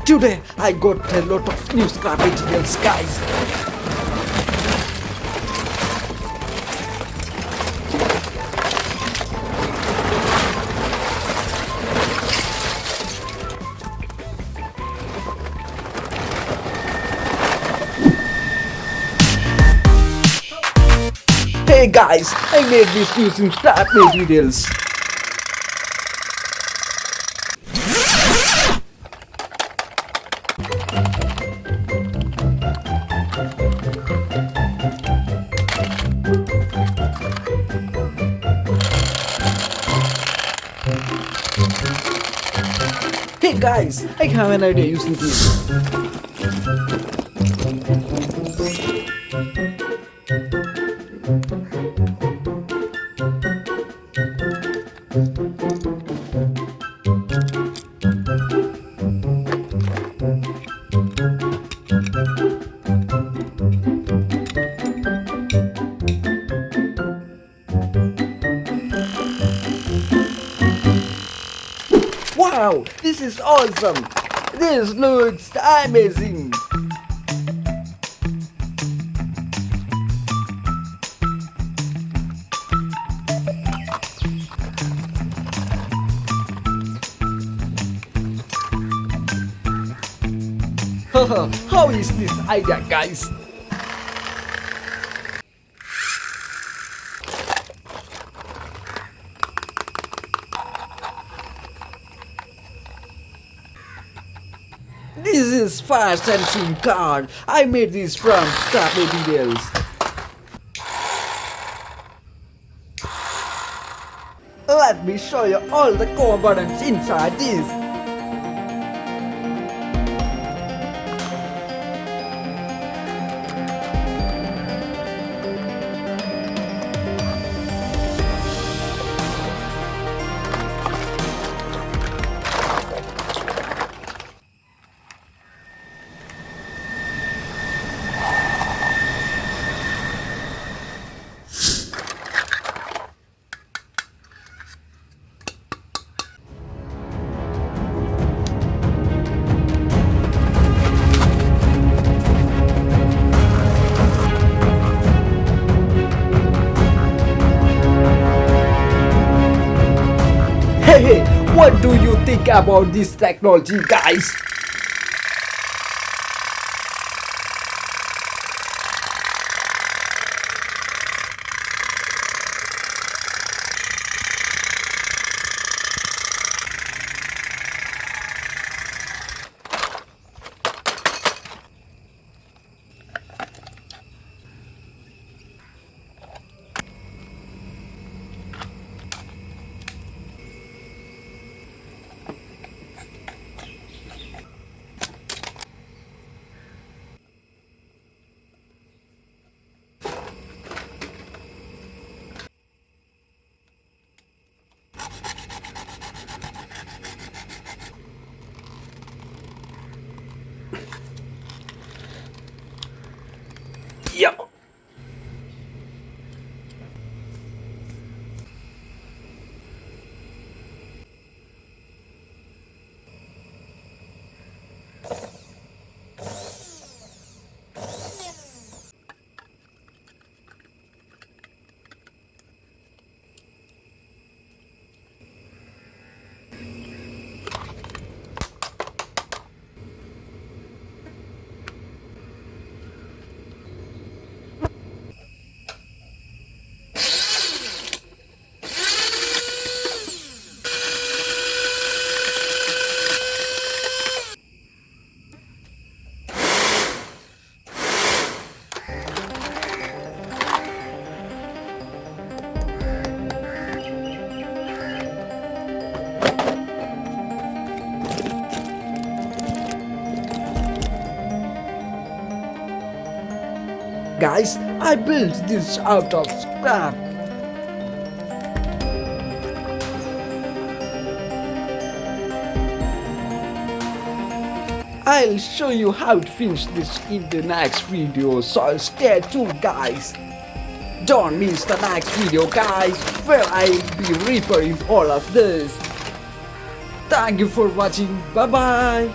Today I got a lot of new scrap materials, guys. Hey guys, I made this using scrap materials. Hey guys, I have an idea using this. Wow, this is awesome! This looks amazing! Haha, how is this idea, guys? This is fast and swing car. I made this from scrap materials. Let me show you all the components inside this. Hey, what do you think about this technology, guys? Yep. Guys, I built this out of scrap. I'll show you how to finish this in the next video, so stay tuned, guys. Don't miss the next video, guys, where I'll be repairing all of this. Thank you for watching. Bye bye.